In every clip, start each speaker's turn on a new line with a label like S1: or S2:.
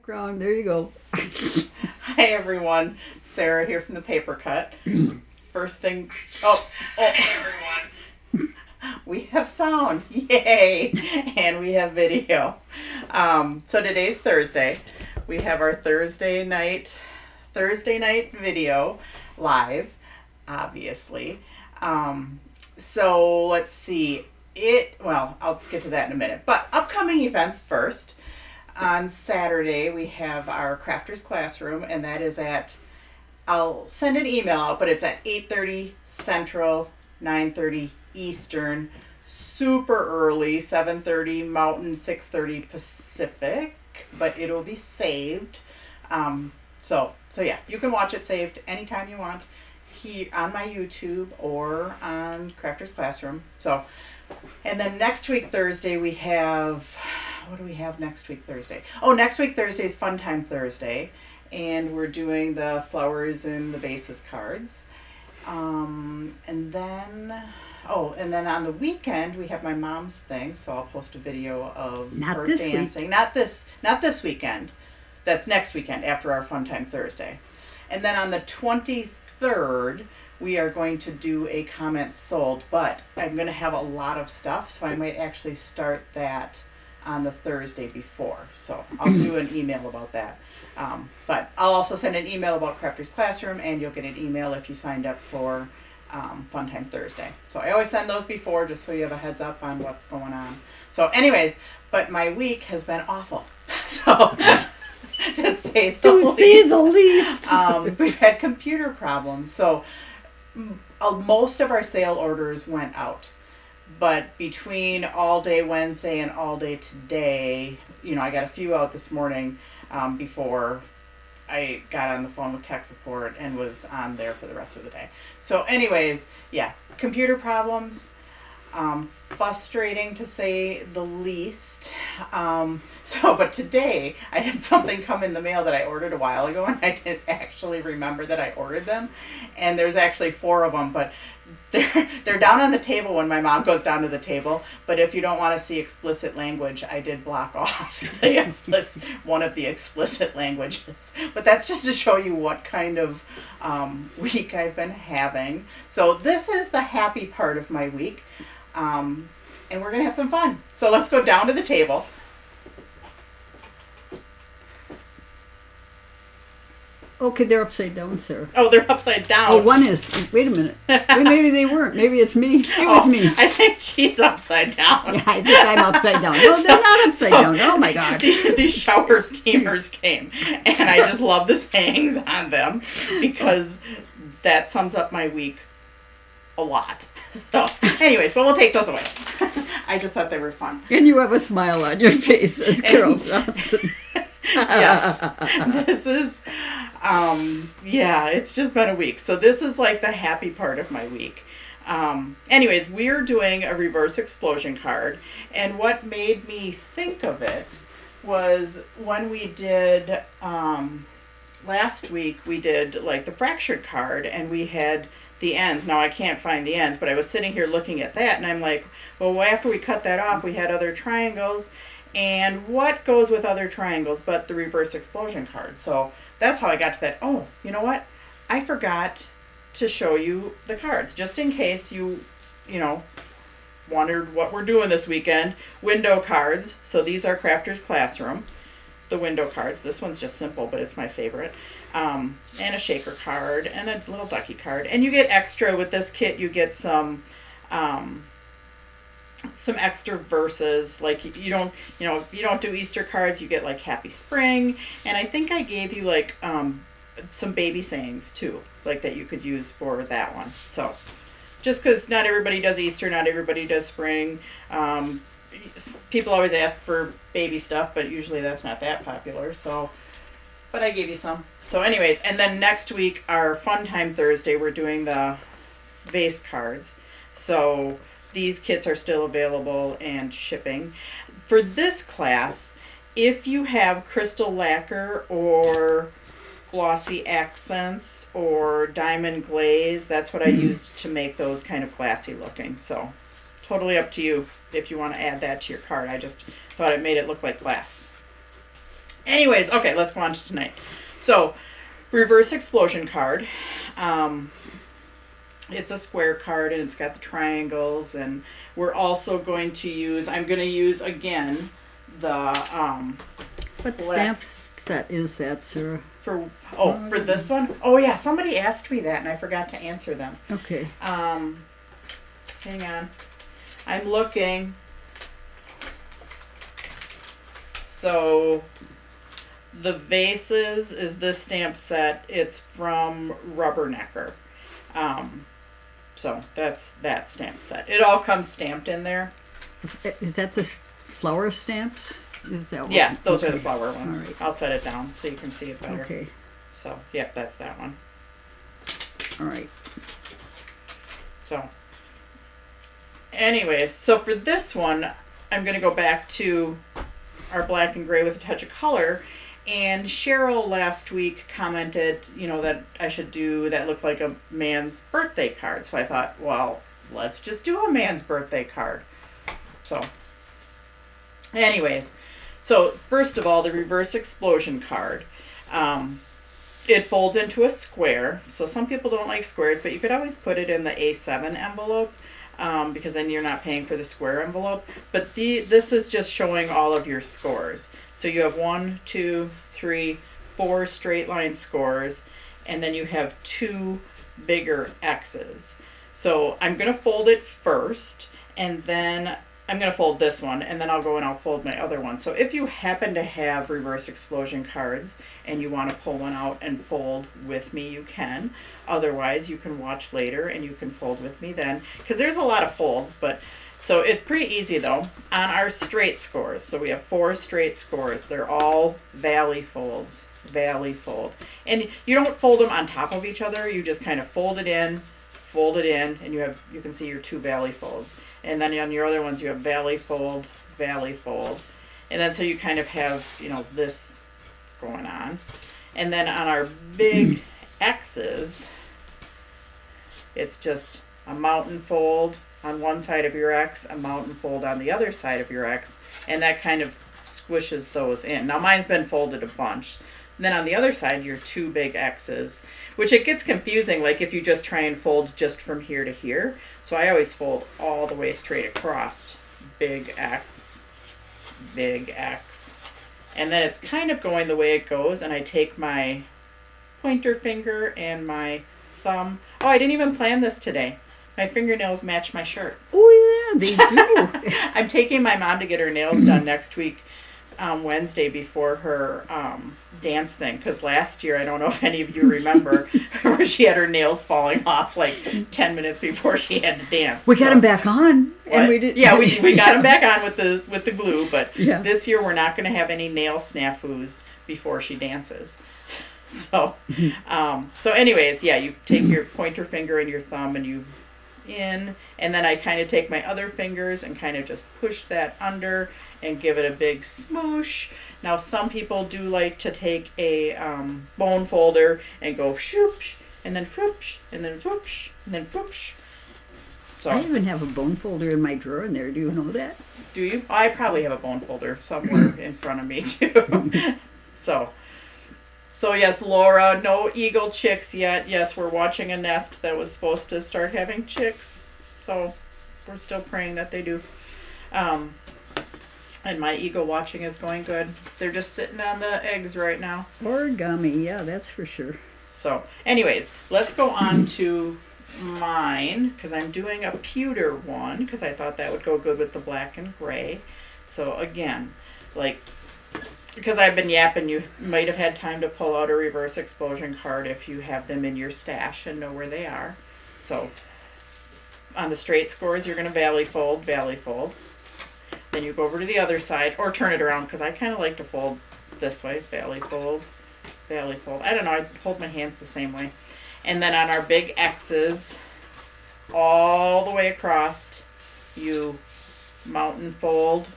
S1: background. There you go.
S2: Hi everyone, Sarah here from the Paper Cut. First thing, Hi everyone. We have sound, yay, and we have video. So today's Thursday. We have our Thursday night video live, obviously. So let's see. I'll get to that in a minute. But upcoming events first. On Saturday, we have our Crafters Classroom, and that is I'll send an email out, but it's at 8:30 Central, 9:30 Eastern, super early, 7:30 Mountain, 6:30 Pacific, but it'll be saved. So yeah, you can watch it saved anytime you want here on my YouTube or on Crafters Classroom. So, and then next week, Thursday, we have... What do we have next week, Thursday? Oh, next week, Thursday is Fun Time Thursday, and we're doing the flowers and the bases cards. And then on the weekend, we have my mom's thing, so I'll post a video of her dancing. Week. Not this weekend. That's next weekend after our Fun Time Thursday. And then on the 23rd, we are going to do a comment sold, but I'm going to have a lot of stuff, so I might actually start that on the Thursday before. So I'll do an email about that. But I'll also send an email about Crafters Classroom, and you'll get an email if you signed up for Fun Time Thursday. So I always send those before just so you have a heads up on what's going on. So anyways, but my week has been awful. So to say the least. We've had computer problems. So most of our sale orders went out. But between all day Wednesday and all day today, I got a few out this morning before I got on the phone with tech support and was on there for the rest of the day. So anyways, yeah, computer problems, frustrating to say the least. But today I had something come in the mail that I ordered a while ago, and I didn't actually remember that I ordered them. And there's actually 4 of them, but they're down on the table when my mom goes down to the table. But if you don't want to see explicit language, I did block off one of the explicit languages. But that's just to show you what kind of week I've been having. So this is the happy part of my week. And we're going to have some fun. So let's go down to the table.
S1: Okay, they're upside down, Sarah.
S2: Oh, they're upside down.
S1: Oh, one is. Wait a minute. Maybe they weren't. Maybe it's me. It was me.
S2: I think she's upside down.
S1: Yeah, I think I'm upside down. No, they're not upside down. Oh, my God.
S2: These shower steamers came, and I just love the sayings on them because that sums up my week a lot. So, anyways, but we'll take those away. I just thought they were fun.
S1: And you have a smile on your face, as Carol Johnson.
S2: Yes. This is, it's just been a week. So this is like the happy part of my week. Anyways, we're doing a reverse explosion card. And what made me think of it was when we did, last week, we did like the fractured card, and we had the ends. Now I can't find the ends, but I was sitting here looking at that, and I'm like, well, after we cut that off, we had other triangles. And what goes with other triangles but the reverse explosion card? So that's how I got to that. Oh, you know what? I forgot to show you the cards, just in case you wondered what we're doing this weekend. Window cards. So these are Crafters Classroom. The window cards. This one's just simple, but it's my favorite. And a shaker card and a little ducky card. And you get extra with this kit. You get some extra verses, like you don't do Easter cards, you get like Happy Spring, and I think I gave you like some baby sayings too, like that you could use for that one. So just because not everybody does Easter, not everybody does spring, people always ask for baby stuff, but usually that's not that popular. So, but I gave you some. So anyways, and then next week, our Fun Time Thursday, we're doing the vase cards. So these kits are still available and shipping. For this class, if you have crystal lacquer or glossy accents or diamond glaze, that's what I used to make those kind of classy looking. So totally up to you if you want to add that to your card. I just thought it made it look like glass. Anyways, okay, let's go on to tonight. So, reverse explosion card. It's a square card and it's got the triangles, and we're also going to use, I'm going to use again the
S1: What
S2: black-
S1: stamp set is that, Sarah?
S2: for this one. Oh yeah, somebody asked me that and I forgot to answer them.
S1: Okay.
S2: Hang on. I'm looking. So the vases is this stamp set. It's from Rubbernecker. So that's that stamp set. It all comes stamped in there.
S1: Is that the flower stamps? Is that what?
S2: Yeah, those are the
S1: Okay.
S2: flower ones.
S1: All right.
S2: I'll set it down so you can see it better.
S1: Okay.
S2: So, yep, that's that one.
S1: All right.
S2: So, anyways, so for this one, I'm going to go back to our black and gray with a touch of color. And Cheryl last week commented, that I should do that looked like a man's birthday card. So I thought, well, let's just do a man's birthday card. So, anyways, so first of all, the reverse explosion card. It folds into a square. So some people don't like squares, but you could always put it in the A7 envelope. Because then you're not paying for the square envelope. But this is just showing all of your scores. So you have 1, 2, 3, 4 straight line scores, and then you have 2 bigger X's. So I'm going to fold it first, and then I'm going to fold this one, and then I'll go and I'll fold my other one. So if you happen to have reverse explosion cards and you want to pull one out and fold with me, you can. Otherwise, you can watch later and you can fold with me then, because there's a lot of folds. But so it's pretty easy though. On our straight scores, so we have 4 straight scores. They're all valley folds, valley fold, and you don't fold them on top of each other. You just kind of fold it in, and you can see your 2 valley folds. And then on your other ones, you have valley fold, and then so you kind of have this going on. And then on our big X's, it's just a mountain fold on one side of your X, a mountain fold on the other side of your X, and that kind of squishes those in. Now mine's been folded a bunch. And then on the other side, your 2 big X's, which it gets confusing, like if you just try and fold just from here to here. So I always fold all the way straight across. Big X, and then it's kind of going the way it goes, and I take my pointer finger and my thumb. Oh, I didn't even plan this today. My fingernails match my shirt.
S1: Oh yeah, they do.
S2: I'm taking my mom to get her nails done next week, Wednesday, before her dance thing. Because last year, I don't know if any of you remember, where she had her nails falling off like 10 minutes before she had to dance.
S1: We got them back on, and we did.
S2: Yeah, we got them back on with the glue. But
S1: Yeah.
S2: this year, we're not going to have any nail snafus before she dances. So, anyways, yeah, you take your pointer finger and your thumb and you in, and then I kind of take my other fingers and kind of just push that under and give it a big smoosh. Now, some people do like to take a bone folder and go shoosh, and then whoosh, and then whoosh, and then whoosh. So,
S1: I even have a bone folder in my drawer in there. Do you know that?
S2: do you? I probably have a bone folder somewhere in front of me too. So yes, Laura, no eagle chicks yet. Yes, we're watching a nest that was supposed to start having chicks. So we're still praying that they do. And my eagle watching is going good. They're just sitting on the eggs right now.
S1: Origami, yeah, that's for sure.
S2: So anyways, let's go on to mine, because I'm doing a pewter one, because I thought that would go good with the black and gray. So again, because I've been yapping, you might have had time to pull out a reverse explosion card if you have them in your stash and know where they are. So on the straight scores, you're going to valley fold. Then you go over to the other side, or turn it around, because I kind of like to fold this way. Valley fold. I don't know, I hold my hands the same way. And then on our big X's, all the way across, you mountain fold.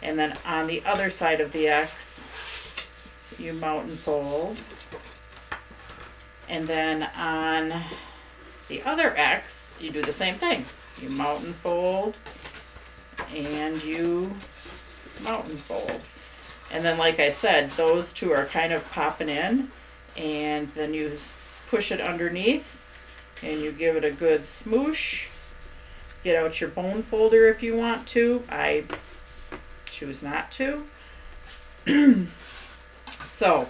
S2: And then on the other side of the X, you mountain fold. And then on the other X, you do the same thing. You mountain fold and you mountain fold. And then, like I said, those two are kind of popping in, and then you push it underneath, and you give it a good smoosh. Get out your bone folder if you want to. I choose not to. So,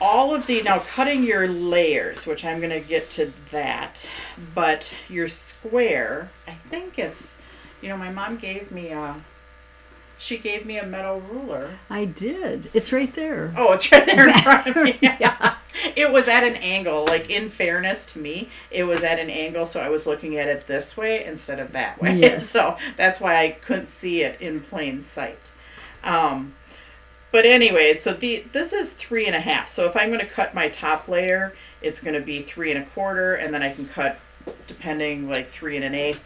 S2: all of the, now cutting your layers, which I'm going to get to that, but your square, I think it's, my mom gave me she gave me a metal ruler.
S1: I did. It's right there.
S2: Oh, it's right there in front of me.
S1: Yeah.
S2: It was at an angle, like in fairness to me, it was at an angle, so I was looking at it this way instead of that way.
S1: Yes.
S2: So that's why I couldn't see it in plain sight. But anyway, so this is 3.5. So if I'm going to cut my top layer, it's going to be 3.25, and then I can cut, depending, like 3 1/8,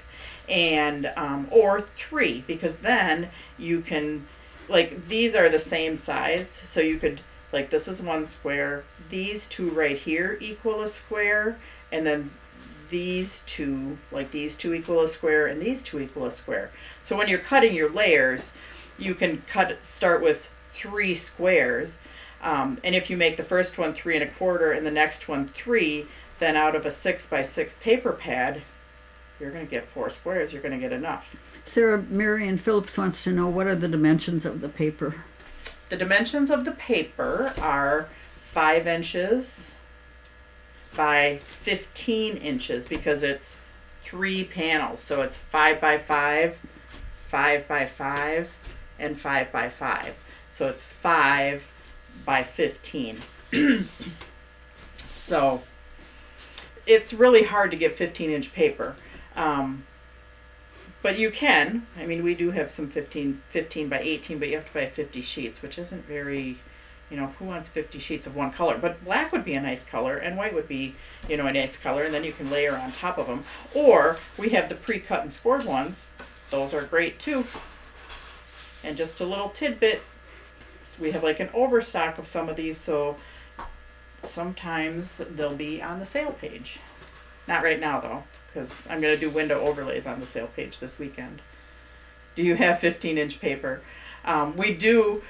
S2: and or 3, because then you can, like, these are the same size, so you could, like, this is one square, these two right here equal a square, and then these two, like these two equal a square, and these two equal a square. So when you're cutting your layers, you can start with 3 squares, and if you make the first one 3 1/4 and the next one 3, then out of a 6x6 paper pad, you're going to get 4 squares. You're going to get enough.
S1: Sarah Marion Phillips wants to know, what are the dimensions of the paper?
S2: The dimensions of the paper are 5 inches by 15 inches, because it's 3 panels. So it's 5 by 5, 5 by 5, and 5 by 5. So it's 5 by 15. So it's really hard to get 15-inch paper. But you can. I mean, we do have some 15 by 18, but you have to buy 50 sheets, which isn't very, who wants 50 sheets of one color? But black would be a nice color, and white would be, a nice color, and then you can layer on top of them. Or we have the pre-cut and scored ones. Those are great too. And just a little tidbit, we have like an overstock of some of these, so sometimes they'll be on the sale page. Not right now though, because I'm going to do window overlays on the sale page this weekend. Do you have 15-inch paper? We do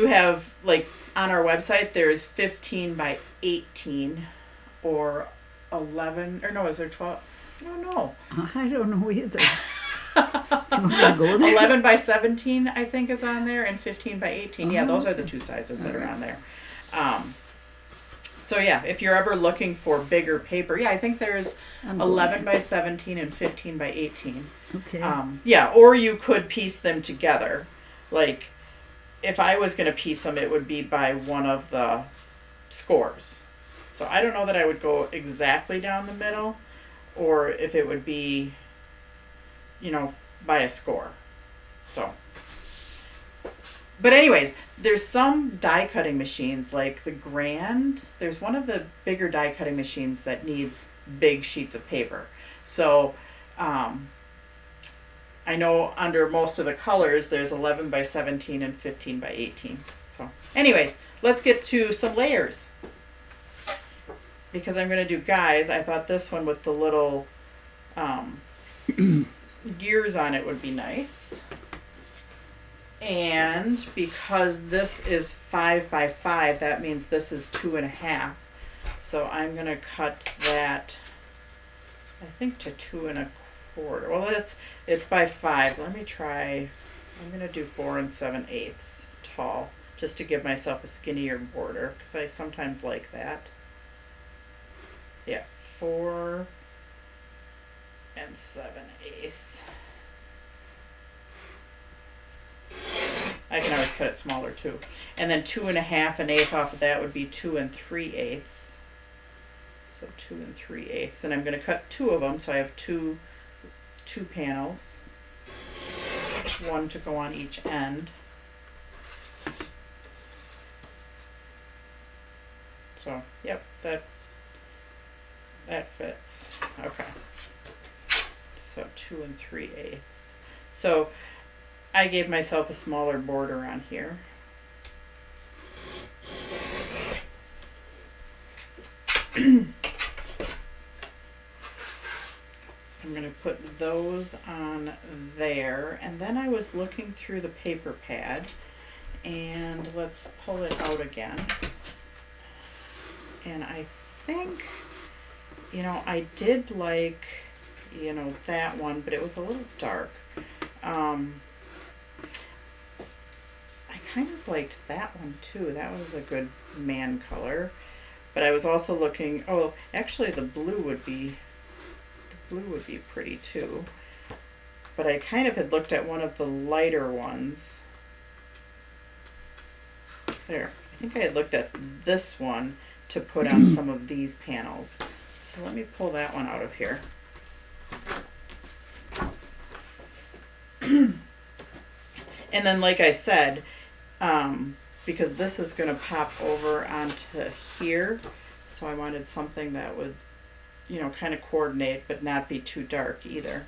S2: have, like, on our website, there's 15 by 18 or 11, or no, is there 12? I don't know.
S1: I don't know either. Do you want me to go there?
S2: 11 by 17, I think, is on there, and 15 by 18. Yeah, those are the two sizes that are on there. So yeah, if you're ever looking for bigger paper, I think there's 11 by 17 and 15 by 18.
S1: Okay.
S2: Or you could piece them together. Like, if I was going to piece them, it would be by one of the scores. So I don't know that I would go exactly down the middle, or if it would be, by a score. So, but anyways, there's some die cutting machines, like the Grand. There's one of the bigger die cutting machines that needs big sheets of paper. So, I know under most of the colors, there's 11 by 17 and 15 by 18. So, anyways, let's get to some layers. Because I'm going to do guys, I thought this one with the little gears on it would be nice. And because this is 5 by 5, that means this is 2.5. So I'm going to cut that, I think, to 2 1/4. Well, it's by 5. Let me try. I'm going to do 4 7/8 tall, just to give myself a skinnier border, because I sometimes like that. Yeah, 4 7/8. I can always cut it smaller too. And then 2 1/2 off of that would be 2 3/8. So 2 3/8. And I'm going to cut 2 of them, so I have two panels. One to go on each end. So, yep, that fits. Okay. So 2 3/8. So I gave myself a smaller border on here. So I'm going to put those on there. And then I was looking through the paper pad, and let's pull it out again. And I think, I did like, that one, but it was a little dark. I kind of liked that one too. That was a good man color. But I was also looking, actually the blue would be pretty too. But I kind of had looked at one of the lighter ones. There, I think I had looked at this one to put on some of these panels. So let me pull that one out of here. And then, like I said, because this is going to pop over onto here, so I wanted something that would, kind of coordinate but not be too dark either.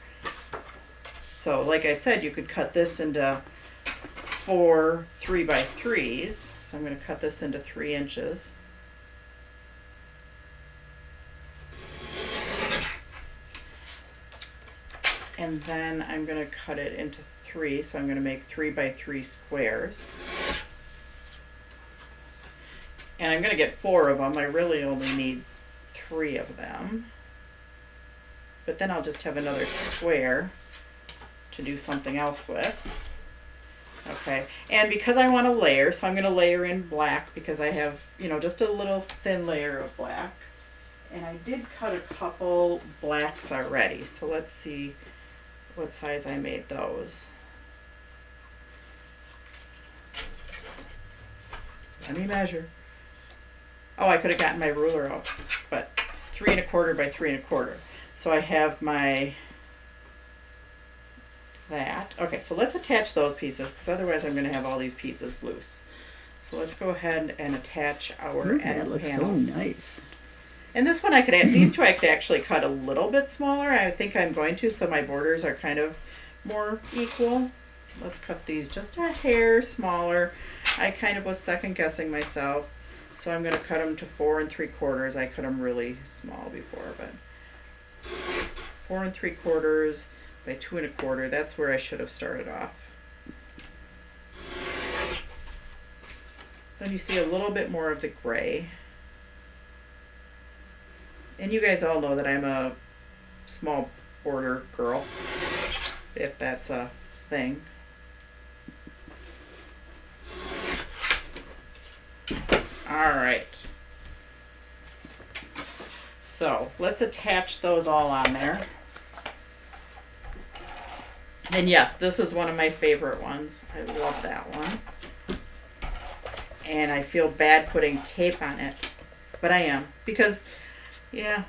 S2: So, like I said, you could cut this into 4 3x3s. So I'm going to cut this into 3 inches. And then I'm going to cut it into 3, so I'm going to make 3x3 squares. And I'm going to get 4 of them. I really only need 3 of them. But then I'll just have another square to do something else with. Okay, and because I want to layer, so I'm going to layer in black because I have, just a little thin layer of black. And I did cut a couple blacks already, so let's see what size I made those. Let me measure. Oh, I could have gotten my ruler out, but 3 1/4 by 3 1/4. So I have that. Okay, so let's attach those pieces because otherwise I'm going to have all these pieces loose. So let's go ahead and attach our end
S1: That looks
S2: panels.
S1: so nice.
S2: And this one these two I could actually cut a little bit smaller. I think I'm going to, so my borders are kind of more equal. Let's cut these just a hair smaller. I kind of was second guessing myself, so I'm going to cut them to 4 3/4. I cut them really small before, but 4 3/4 by 2 1/4. That's where I should have started off. Then you see a little bit more of the gray. And you guys all know that I'm a small border girl, if that's a thing. All right. So let's attach those all on there. And yes, this is one of my favorite ones. I love that one. And I feel bad putting tape on it, but I am because, yeah.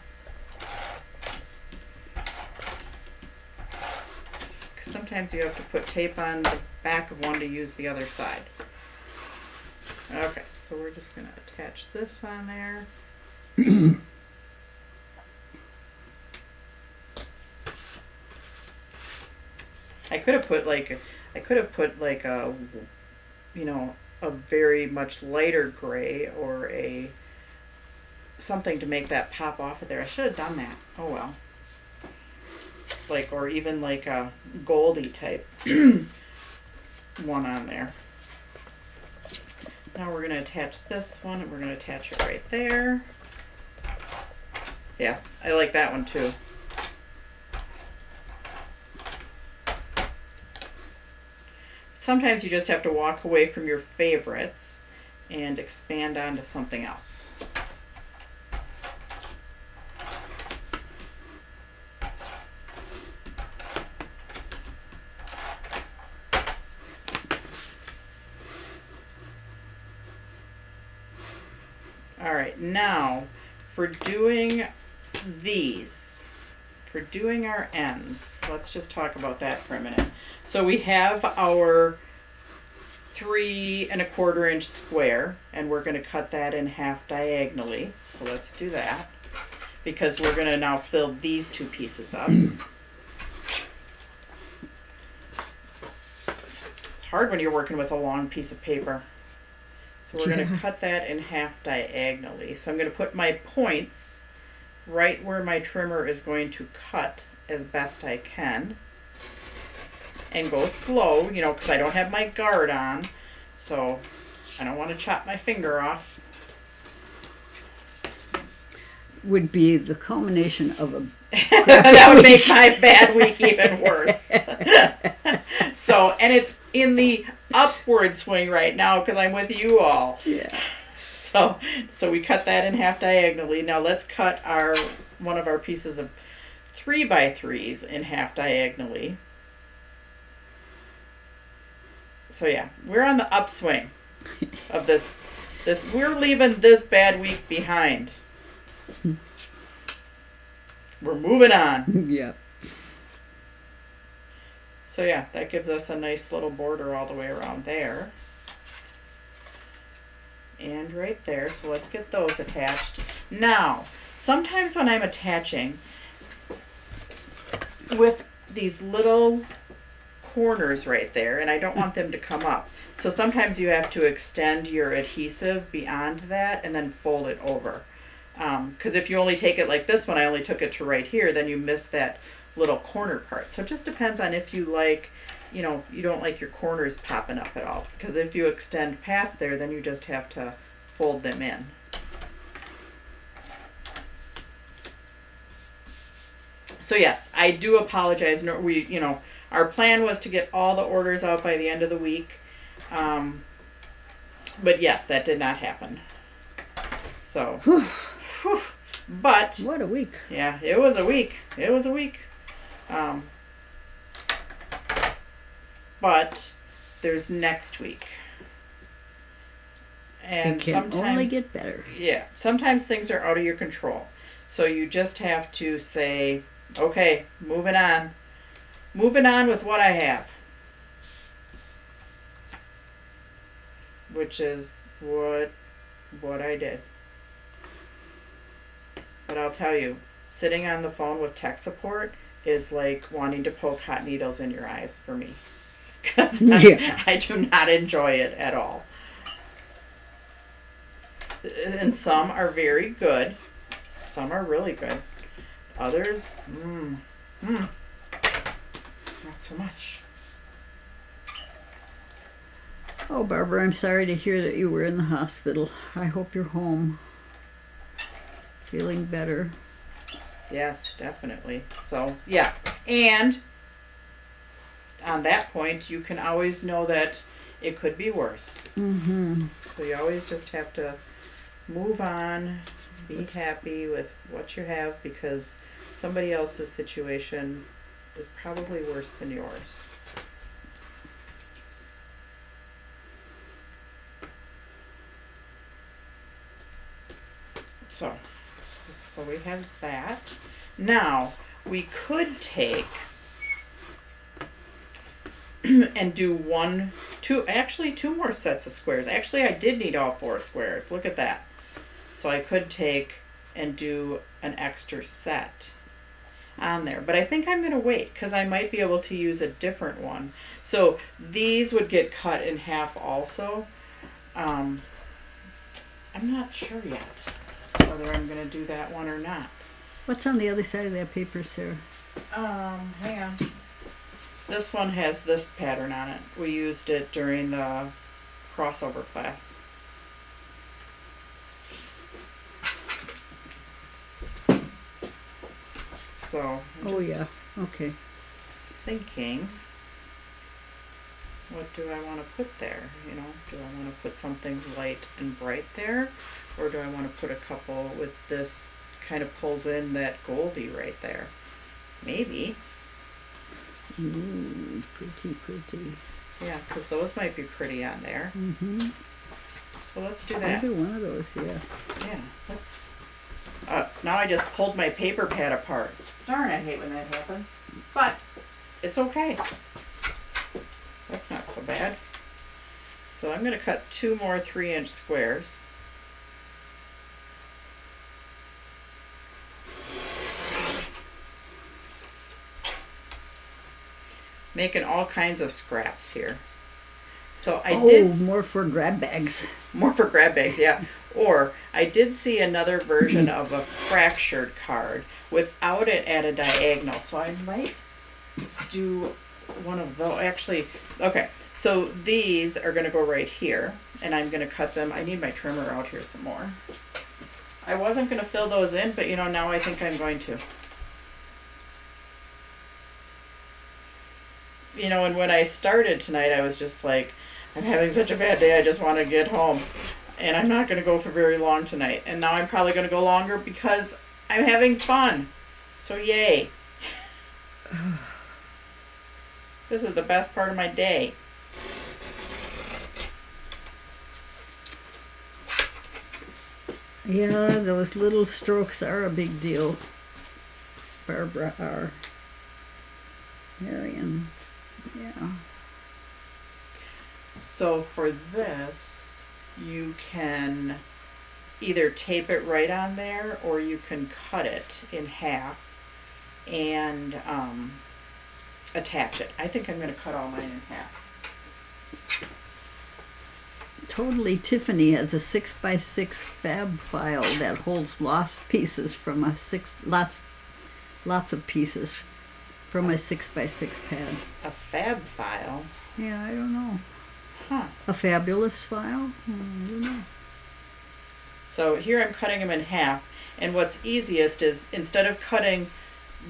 S2: Because sometimes you have to put tape on the back of one to use the other side. Okay, so we're just going to attach this on there. I could have put like a, a very much lighter gray or something to make that pop off of there. I should have done that. Oh well. Or even like a goldy type one on there. Now we're going to attach this one and we're going to attach it right there. Yeah, I like that one too. Sometimes you just have to walk away from your favorites and expand onto something else. All right, now for doing our ends, let's just talk about that for a minute. So we have our 3 1/4 inch square, and we're going to cut that in half diagonally. So let's do that, because we're going to now fill these two pieces up. It's hard when you're working with a long piece of paper. So we're going to cut that in half diagonally. So I'm going to put my points right where my trimmer is going to cut as best I can. And go slow, you know, because I don't have my guard on. So I don't want to chop my finger off.
S1: Would be the culmination of a
S2: That would make my bad week even worse. So, and it's in the upward swing right now because I'm with you all.
S1: yeah.
S2: So we cut that in half diagonally. Now let's cut one of our pieces of 3x3s in half diagonally. So yeah, we're on the upswing of this. We're leaving this bad week behind. We're moving on.
S1: Yeah.
S2: So yeah, that gives us a nice little border all the way around there. And right there, so let's get those attached. Now, sometimes when I'm attaching with these little corners right there, and I don't want them to come up, so sometimes you have to extend your adhesive beyond that and then fold it over. Because if you only take it like this one, I only took it to right here, then you miss that little corner part. So it just depends on if you like, you know, you don't like your corners popping up at all. Because if you extend past there, then you just have to fold them in. So yes, I do apologize. No, you know, our plan was to get all the orders out by the end of the week. But yes, that did not happen. So, but
S1: What a week.
S2: yeah, it was a week. It was a week. But there's next week. And
S1: It can
S2: sometimes
S1: only get better.
S2: yeah, sometimes things are out of your control. So you just have to say, okay, moving on. Moving on with what I have. Which is what I did. But I'll tell you, sitting on the phone with tech support is like wanting to poke hot needles in your eyes for me. Because
S1: Yeah.
S2: I do not enjoy it at all. And some are very good. Some are really good. Others, not so much.
S1: Oh, Barbara, I'm sorry to hear that you were in the hospital. I hope you're home, feeling better.
S2: Yes, definitely. So, yeah. And on that point, you can always know that it could be worse.
S1: Mm-hmm.
S2: So you always just have to move on, be happy with what you have, because somebody else's situation is probably worse than yours. So we have that. Now, we could take and do two more sets of squares. Actually, I did need all 4 squares. Look at that. So I could take and do an extra set on there. But I think I'm going to wait because I might be able to use a different one. So these would get cut in half also. I'm not sure yet whether I'm going to do that one or not.
S1: What's on the other side of that paper, Sarah?
S2: Hang on. This one has this pattern on it. We used it during the crossover class. So I'm
S1: Oh,
S2: just
S1: yeah. Okay.
S2: thinking, what do I want to put there? You know, do I want to put something light and bright there? Or do I want to put a couple with this kind of pulls in that goldy right there? Maybe.
S1: Ooh, pretty, pretty.
S2: Yeah, because those might be pretty on there.
S1: Mm-hmm.
S2: So let's do that.
S1: Either one of those, yes.
S2: Yeah, let's. Now I just pulled my paper pad apart. Darn, I hate when that happens. But it's okay. That's not so bad. So I'm going to cut 2 more 3-inch squares. Making all kinds of scraps here. So I did
S1: more for grab bags.
S2: more for grab bags, yeah. Or I did see another version of a fractured card without it at a diagonal. So I might do one of those. Actually, okay. So these are going to go right here, and I'm going to cut them. I need my trimmer out here some more. I wasn't going to fill those in, but you know, now I think I'm going to. You know, and when I started tonight, I was just like, I'm having such a bad day, I just want to get home. And I'm not going to go for very long tonight. And now I'm probably going to go longer because I'm having fun. So yay. This is the best part of my day.
S1: Yeah, those little strokes are a big deal. Barbara are. Marion. Yeah.
S2: So for this, you can either tape it right on there or you can cut it in half and attach it. I think I'm going to cut all mine in half.
S1: Totally Tiffany has a 6x6 fab file that holds lost pieces from a lots of pieces from a 6x6 pad.
S2: A fab file?
S1: Yeah, I don't know.
S2: Huh.
S1: A fabulous file? I don't know.
S2: So here I'm cutting them in half, and what's easiest is instead of cutting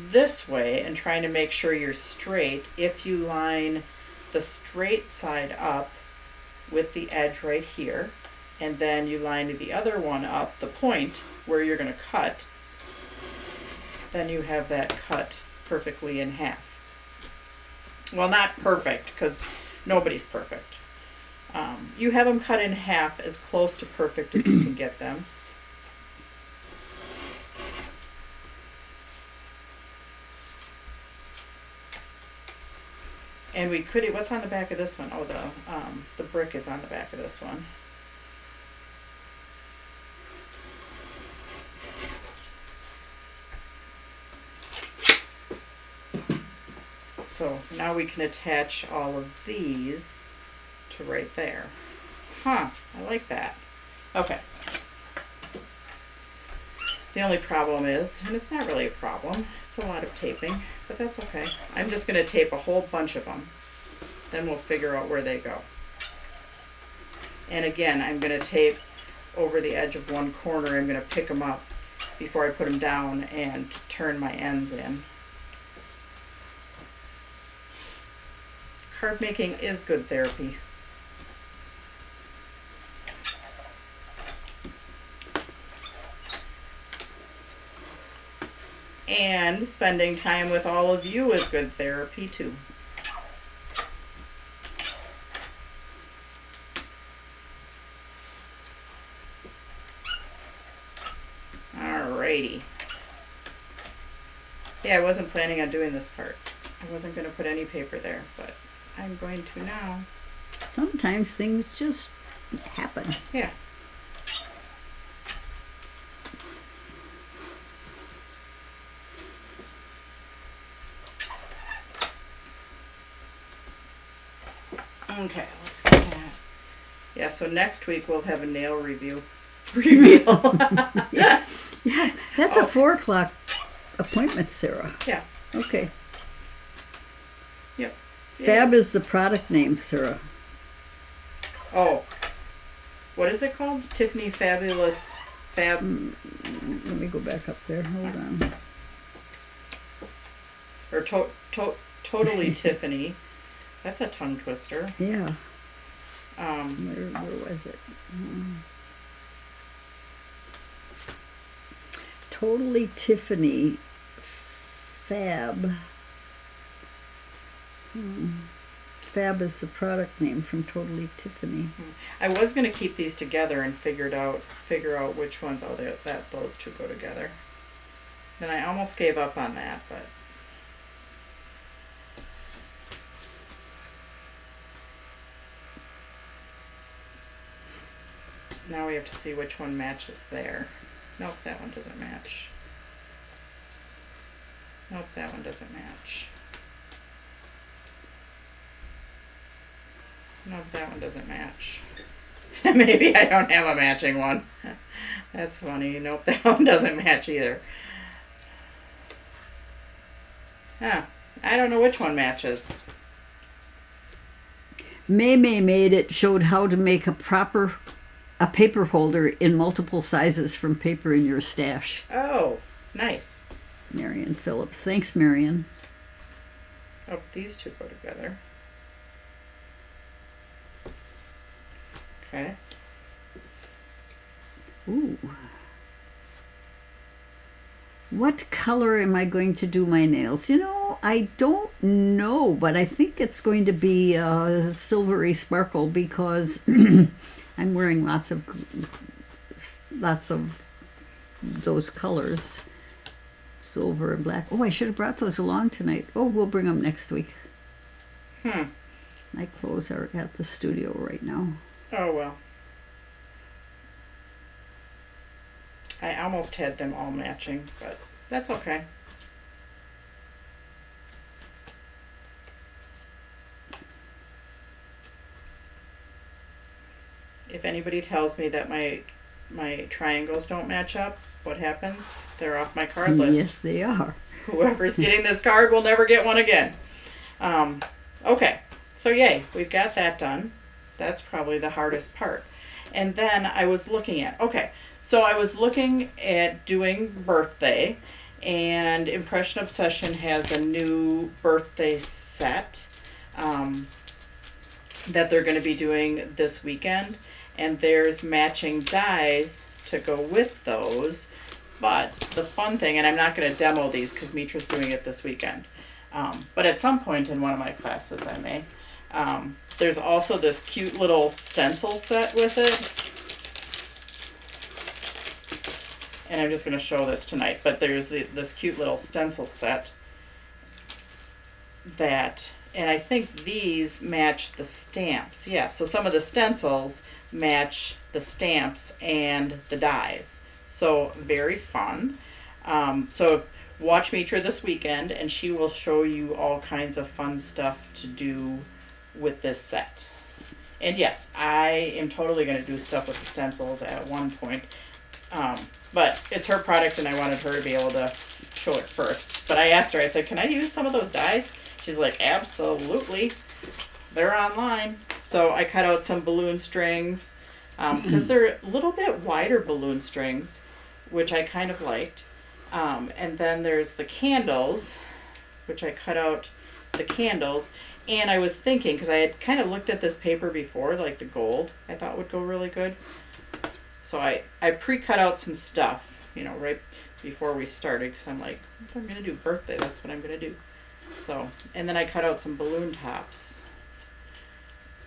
S2: this way and trying to make sure you're straight, if you line the straight side up with the edge right here, and then you line the other one up, the point where you're going to cut, then you have that cut perfectly in half. Well, not perfect, because nobody's perfect. You have them cut in half as close to perfect as you can get them. And we could, what's on the back of this one? Oh, the brick is on the back of this one. So now we can attach all of these to right there. Huh, I like that. Okay. The only problem is, and it's not really a problem, it's a lot of taping, but that's okay. I'm just going to tape a whole bunch of them. Then we'll figure out where they go. And again, I'm going to tape over the edge of one corner. I'm going to pick them up before I put them down and turn my ends in. Card making is good therapy. And spending time with all of you is good therapy too. Alrighty. Yeah, I wasn't planning on doing this part. I wasn't going to put any paper there, but I'm going to now.
S1: Sometimes things just happen.
S2: Yeah. Okay, let's get that. Yeah, so next week we'll have a nail review. Reveal.
S1: Yeah, that's a 4:00 appointment, Sarah.
S2: Yeah.
S1: Okay.
S2: Yep.
S1: Fab
S2: Yes.
S1: is the product name, Sarah.
S2: Oh. What is it called? Tiffany Fabulous Fab.
S1: Let me go back up there. Hold on.
S2: Or Totally Tiffany. That's a tongue twister.
S1: Yeah.
S2: Um,
S1: Where was it? Totally Tiffany Fab. Fab is the product name from Totally Tiffany.
S2: I was going to keep these together and figure out which ones. Oh, those two go together. And I almost gave up on that, but now we have to see which one matches there. Nope, that one doesn't match. Nope, that one doesn't match. Nope, that one doesn't match. Maybe I don't have a matching one. That's funny. Nope, that one doesn't match either. Huh. I don't know which one matches.
S1: May made it, showed how to make a paper holder in multiple sizes from paper in your stash.
S2: Oh, nice.
S1: Marion Phillips. Thanks, Marion.
S2: Oh, these two go together. Okay.
S1: Ooh. What color am I going to do my nails? You know, I don't know, but I think it's going to be a silvery sparkle because I'm wearing lots of those colors, silver and black. Oh, I should have brought those along tonight. Oh, we'll bring them next week. My clothes are at the studio right now.
S2: Oh, well. I almost had them all matching, but that's okay. If anybody tells me that my triangles don't match up, what happens? They're off my card list.
S1: Yes, they are.
S2: Whoever's getting this card will never get one again. Okay, so yay, we've got that done. That's probably the hardest part. And then I was looking at, doing birthday, and Impression Obsession has a new birthday set that they're going to be doing this weekend, and there's matching dies to go with those. But the fun thing, and I'm not going to demo these because Mitra's doing it this weekend, but at some point in one of my classes I may. There's also this cute little stencil set with it. And I'm just going to show this tonight, but there's this cute little stencil set and I think these match the stamps. Yeah, so some of the stencils match the stamps and the dies. So very fun. So watch Mitra this weekend, and she will show you all kinds of fun stuff to do with this set. And yes, I am totally going to do stuff with the stencils at one point. But it's her product, and I wanted her to be able to show it first. But I asked her, I said, can I use some of those dies? She's like, absolutely. They're online. So I cut out some balloon strings, because they're a little bit wider balloon strings, which I kind of liked. And then there's the candles, which I cut out the candles. And I was thinking, because I had kind of looked at this paper before, like the gold, I thought would go really good. So I pre-cut out some stuff, right before we started, because I'm like, if I'm going to do birthday, that's what I'm going to do. So, and then I cut out some balloon tops.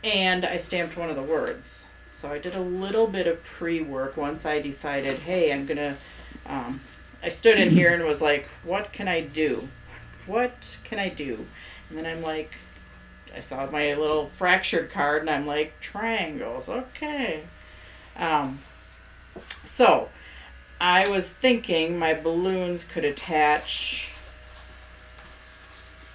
S2: And I stamped one of the words. So I did a little bit of pre-work once I decided, hey, I'm going to, I stood in here and was like, what can I do? What can I do? And then I'm like, I saw my little fractured card, and I'm like, triangles, okay. So I was thinking my balloons could attach,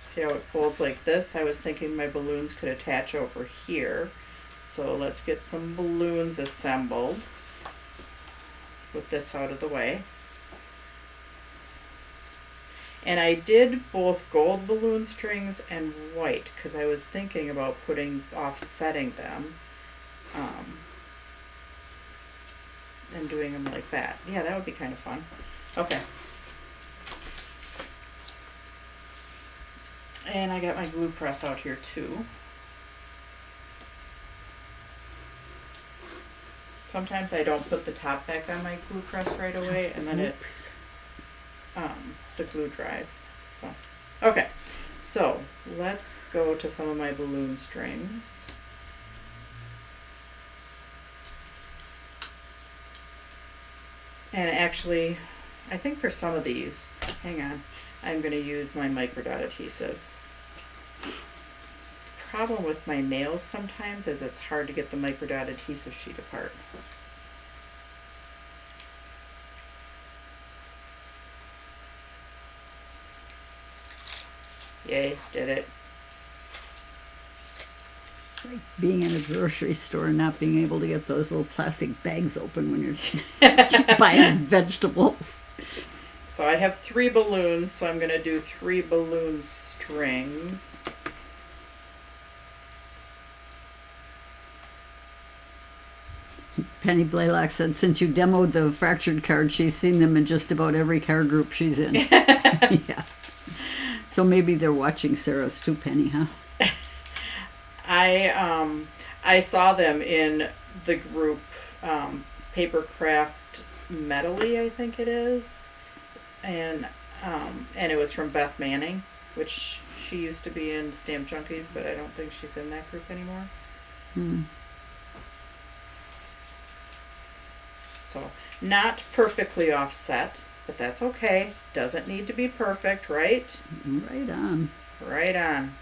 S2: see how it folds like this? I was thinking my balloons could attach over here. So let's get some balloons assembled with this out of the way. And I did both gold balloon strings and white because I was thinking about offsetting them and doing them like that. Yeah, that would be kind of fun. Okay. And I got my glue press out here too. Sometimes I don't put the top back on my glue press right away, and then the glue dries. So, okay. So let's go to some of my balloon strings. And actually, I think for some of these, hang on, I'm going to use my microdot adhesive. The problem with my nails sometimes is it's hard to get the microdot adhesive sheet apart. Yay, did it.
S1: Like being in a grocery store and not being able to get those little plastic bags open when you're buying vegetables.
S2: So I have 3 balloons, so I'm going to do 3 balloon strings.
S1: Penny Blaylock said since you demoed the fractured card, she's seen them in just about every card group she's in. Yeah. So maybe they're watching Sarah's too, Penny, huh?
S2: I saw them in the group Papercraft Medley, I think it is, and it was from Beth Manning, which she used to be in Stamp Junkies, but I don't think she's in that group anymore. So not perfectly offset, but that's okay. Doesn't need to be perfect, right?
S1: Right on.
S2: Right on.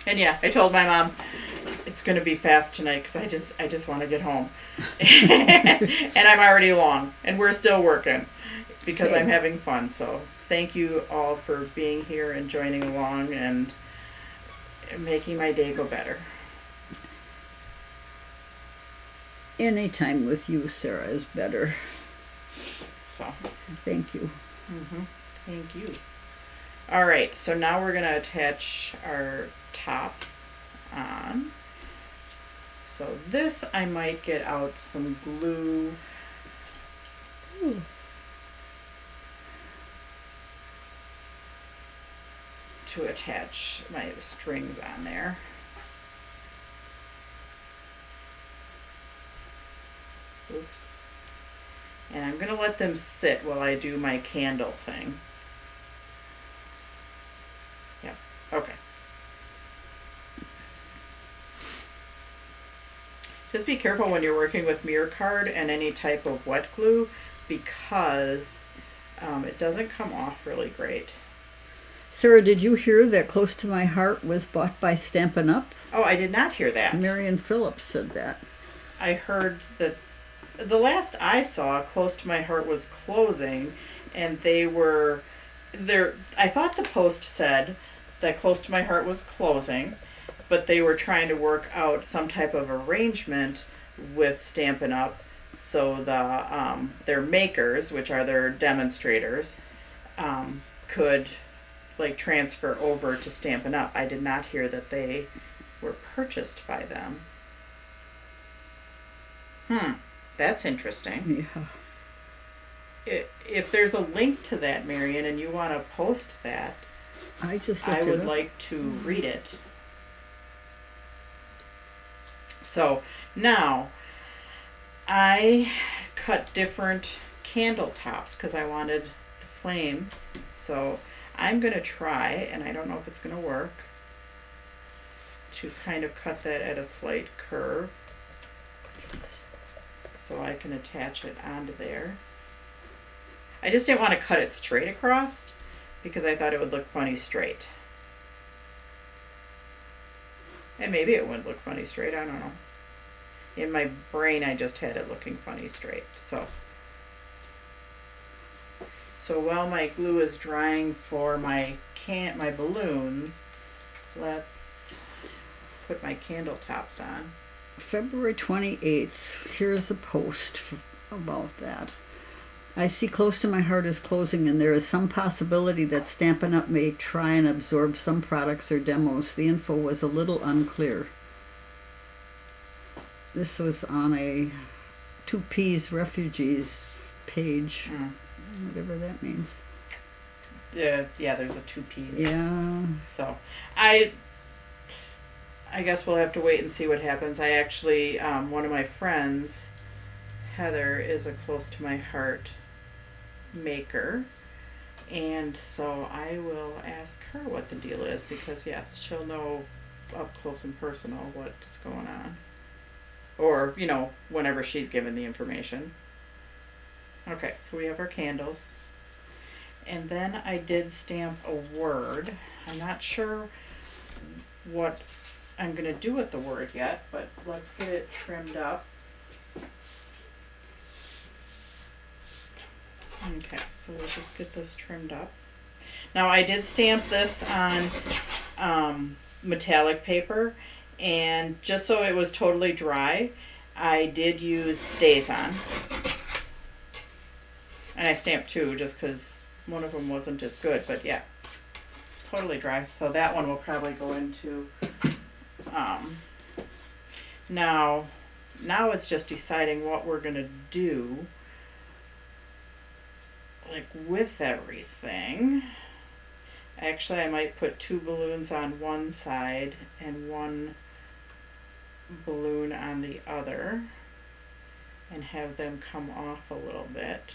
S2: And yeah, I told my mom it's going to be fast tonight because I just want to get home. And I'm already long, and we're still working because I'm having fun. So thank you all for being here and joining along and making my day go better.
S1: Anytime with you, Sarah, is better.
S2: So
S1: Thank you.
S2: thank you. All right, so now we're going to attach our tops on. So this, I might get out some glue. To attach my strings on there. Oops. And I'm going to let them sit while I do my candle thing. Yeah, okay. Just be careful when you're working with mirror card and any type of wet glue because it doesn't come off really great.
S1: Sarah, did you hear that Close to My Heart was bought by Stampin' Up?
S2: Oh, I did not hear that.
S1: Marion Phillips said that.
S2: I heard that the last I saw, Close to My Heart was closing, and they were there. I thought the post said that Close to My Heart was closing, but they were trying to work out some type of arrangement with Stampin' Up, so the their makers, which are their demonstrators, could like transfer over to Stampin' Up. I did not hear that they were purchased by them. That's interesting.
S1: Yeah.
S2: If there's a link to that, Marion, and you want to post that,
S1: I just
S2: I
S1: looked
S2: would
S1: it up.
S2: like to read it. So now I cut different candle tops because I wanted the flames. So I'm going to try, and I don't know if it's going to work, to kind of cut that at a slight curve so I can attach it onto there. I just didn't want to cut it straight across because I thought it would look funny straight. And maybe it wouldn't look funny straight, I don't know. In my brain, I just had it looking funny straight. So while my glue is drying for my balloons, let's put my candle tops on.
S1: February 28th. Here's a post about that. I see Close to My Heart is closing, and there is some possibility that Stampin' Up! May try and absorb some products or demos. The info was a little unclear. This was on a Two Peas Refugees page, whatever that means.
S2: Yeah, there's a 2 piece.
S1: Yeah.
S2: So I guess we'll have to wait and see what happens. I actually, one of my friends, Heather, is a Close to My Heart maker, and so I will ask her what the deal is because yes, she'll know up close and personal what's going on, or whenever she's given the information. Okay, so we have our candles, and then I did stamp a word. I'm not sure what I'm going to do with the word yet, but let's get it trimmed up. Okay, so we'll just get this trimmed up. Now I did stamp this on metallic paper, and just so it was totally dry, I did use StazOn. And I stamped two just because one of them wasn't as good, but yeah, totally dry. So that one will probably go into, now it's just deciding what we're gonna do, like with everything. Actually, I might put two balloons on one side and one balloon on the other and have them come off a little bit.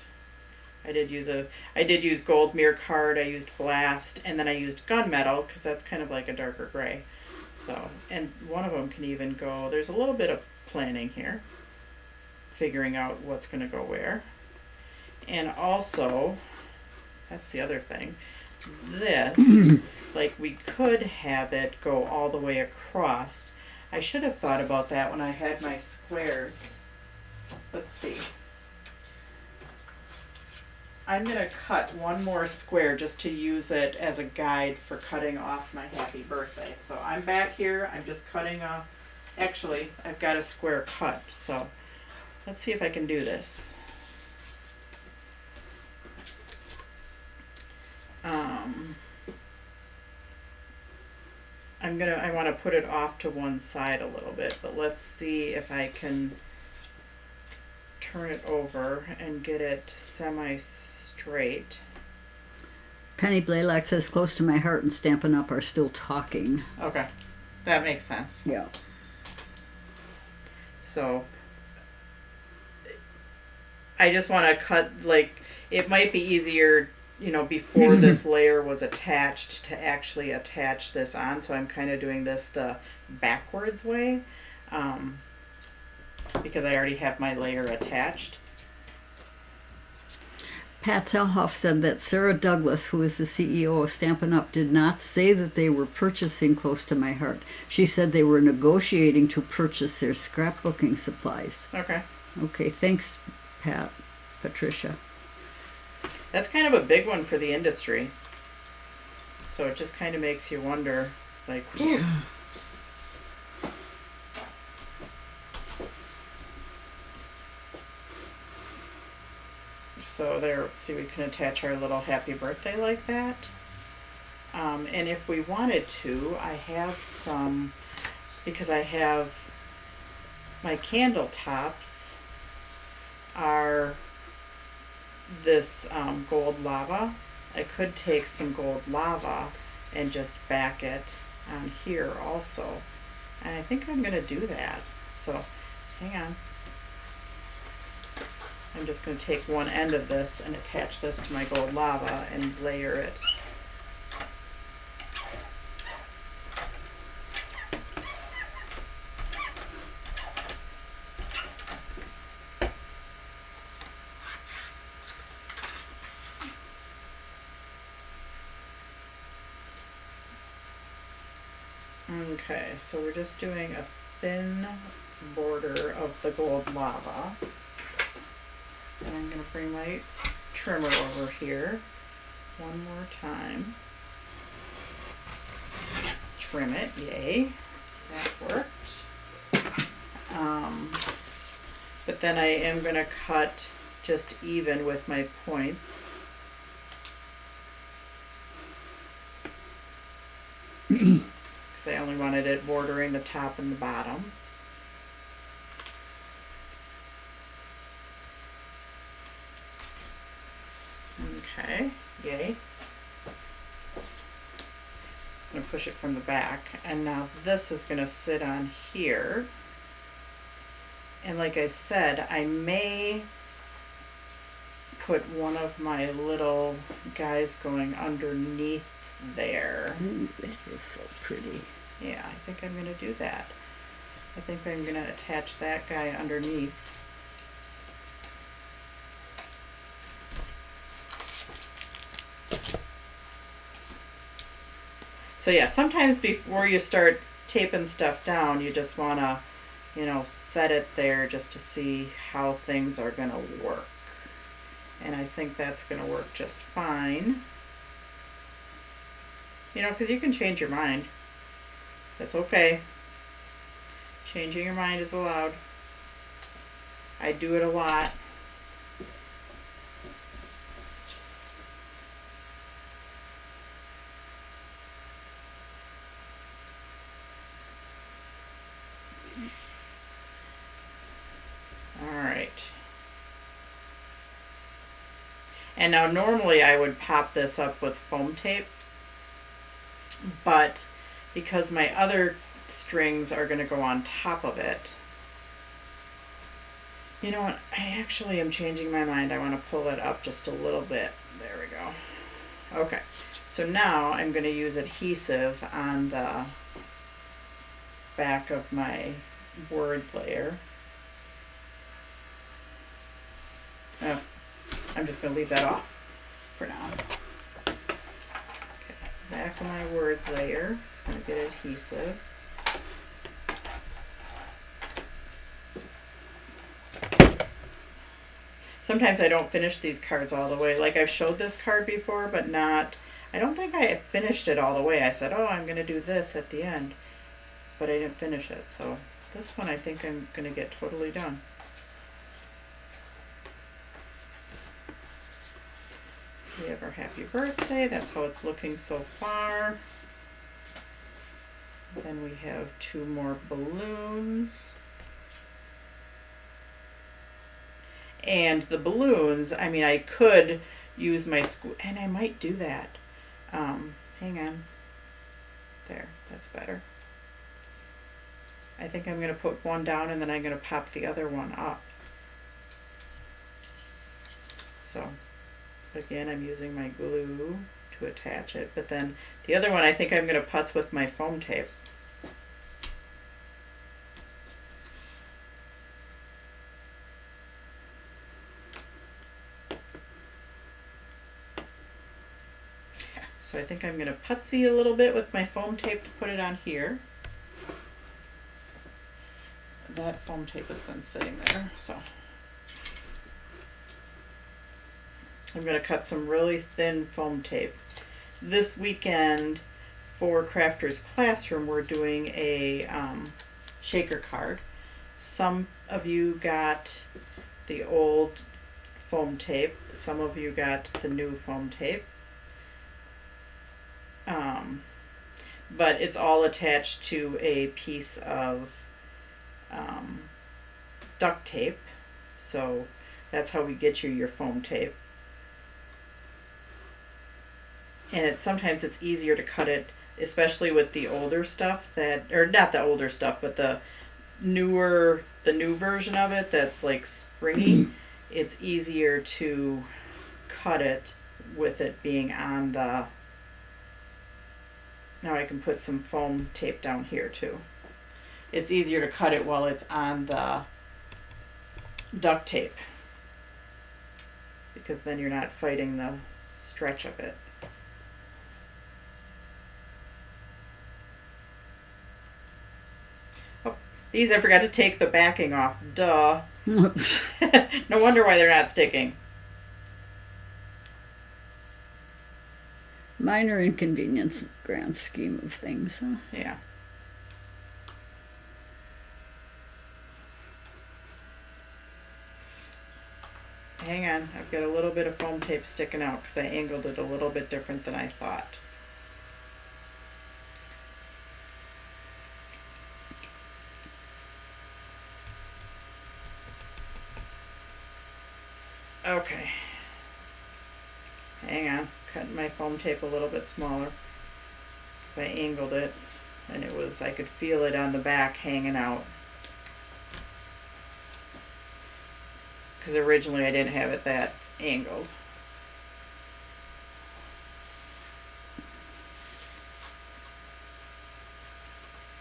S2: I did use gold mirror card, I used blast, and then I used gunmetal because that's kind of like a darker gray. So, and one of them can even go, there's a little bit of planning here, figuring out what's going to go where. And also, that's the other thing, this, like we could have it go all the way across. I should have thought about that when I had my squares. Let's see. I'm going to cut one more square just to use it as a guide for cutting off my happy birthday. So I'm back here, I'm just cutting off, actually I've got a square cut, so let's see if I can do this. I want to put it off to one side a little bit, but let's see if I can turn it over and get it semi-straight.
S1: Penny Blaylock says Close to My Heart and Stampin' Up are still talking.
S2: Okay, that makes sense.
S1: Yeah.
S2: So I just want to cut, like, it might be easier, you know, before this layer was attached to actually attach this on. So I'm kind of doing this the backwards way. Because I already have my layer attached.
S1: Pat Selhoff said that Sarah Douglas, who is the CEO of Stampin' Up, did not say that they were purchasing Close to My Heart. She said they were negotiating to purchase their scrapbooking supplies.
S2: Okay.
S1: Okay, thanks, Patricia.
S2: That's kind of a big one for the industry. So it just kind of makes you wonder, like, so there, see, we can attach our little happy birthday like that. And if we wanted to, I have some, because I have my candle tops are this gold lava. I could take some gold lava and just back it on here also. And I think I'm going to do that. So hang on. I'm just going to take one end of this and attach this to my gold lava and layer it. Okay, so we're just doing a thin border of the gold lava. And I'm going to bring my trimmer over here one more time. Trim it, yay, that worked. But then I am going to cut just even with my points. Because I only wanted it bordering the top and the bottom. Okay, yay. Just going to push it from the back. And now this is going to sit on here. And like I said, I may put one of my little guys going underneath there.
S1: Ooh, that is so pretty.
S2: Yeah, I think I'm going to do that. I think I'm going to attach that guy underneath. So yeah, sometimes before you start taping stuff down, you just want to, you know, set it there just to see how things are going to work. And I think that's going to work just fine. You know, because you can change your mind. That's okay. Changing your mind is allowed. I do it a lot. Alright. And now normally I would pop this up with foam tape, but because my other strings are going to go on top of it, you know what, I actually am changing my mind. I want to pull it up just a little bit. There we go. Okay, so now I'm going to use adhesive on the back of my word layer. Oh, I'm just going to leave that off for now. Okay, back of my word layer. It's going to get adhesive. Sometimes I don't finish these cards all the way. Like I've showed this card before, but not, I don't think I finished it all the way. I said, oh, I'm going to do this at the end, but I didn't finish it. So this one I think I'm going to get totally done. We have our happy birthday. That's how it's looking so far. Then we have 2 more balloons. And the balloons, I mean, I could use my and I might do that. Hang on. There, that's better. I think I'm going to put one down and then I'm going to pop the other one up. So, again, I'm using my glue to attach it. But then the other one, I think I'm going to putz with my foam tape. So I think I'm going to putsy a little bit with my foam tape to put it on here. That foam tape has been sitting there, so I'm going to cut some really thin foam tape. This weekend for Crafters Classroom, we're doing a shaker card. Some of you got the old foam tape. Some of you got the new foam tape. But it's all attached to a piece of duct tape. So that's how we get you your foam tape. And sometimes it's easier to cut it, especially with the older stuff or not the older stuff, but the new version of it that's like springy. It's easier to cut it with it being on the. Now I can put some foam tape down here too. It's easier to cut it while it's on the duct tape, because then you're not fighting the stretch of it. Oh, these I forgot to take the backing off. Duh. No wonder why they're not sticking.
S1: Minor inconvenience in the grand scheme of things, huh?
S2: Yeah. Hang on, I've got a little bit of foam tape sticking out because I angled it a little bit different than I thought. Okay. Hang on, cutting my foam tape a little bit smaller because I angled it and I could feel it on the back hanging out. Because originally I didn't have it that angled.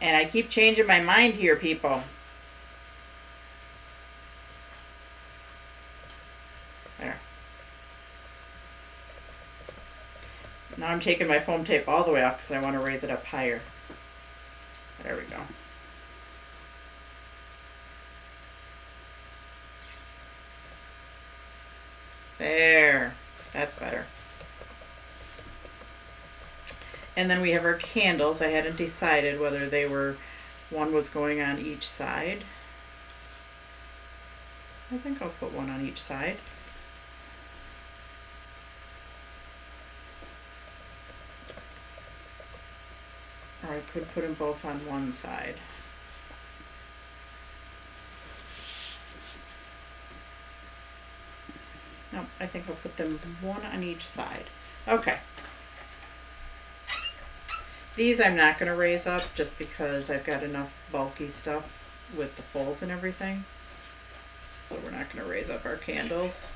S2: And I keep changing my mind here, people. There. Now I'm taking my foam tape all the way off because I want to raise it up higher. There we go. There. That's better. And then we have our candles. I hadn't decided whether one was going on each side. I think I'll put one on each side. Or I could put them both on one side. No, I think I'll put them one on each side. Okay. These I'm not going to raise up just because I've got enough bulky stuff with the folds and everything. So we're not going to raise up our candles.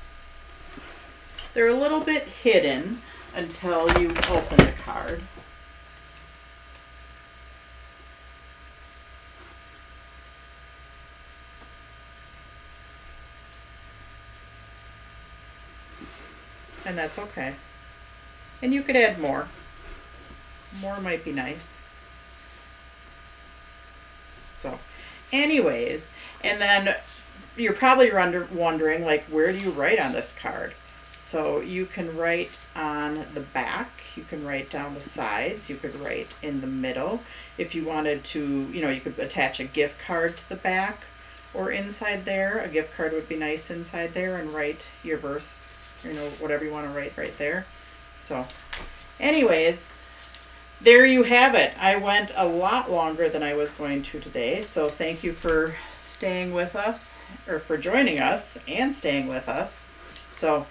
S2: They're a little bit hidden until you open the card. And that's okay. And you could add more. More might be nice. So, anyways, and then you're probably wondering, like, where do you write on this card? So you can write on the back, you can write down the sides, you could write in the middle. If you wanted to, you could attach a gift card to the back or inside there. A gift card would be nice inside there, and write your verse, whatever you want to write right there. So, anyways, there you have it. I went a lot longer than I was going to today, so thank you for staying with us, or for joining us and staying with us. So,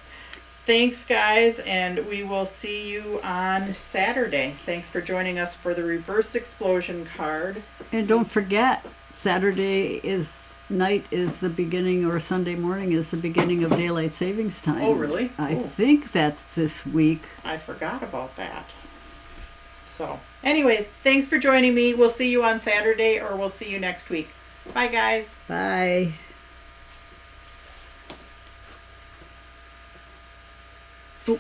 S2: thanks, guys, and we will see you on Saturday. Thanks for joining us for the Reverse Explosion card.
S1: And don't forget, Saturday night is the beginning, or Sunday morning is the beginning of daylight savings time.
S2: Oh, really?
S1: I
S2: Ooh.
S1: think that's this week.
S2: I forgot about that. So, anyways, thanks for joining me. We'll see you on Saturday, or we'll see you next week. Bye, guys.
S1: Bye. Oh.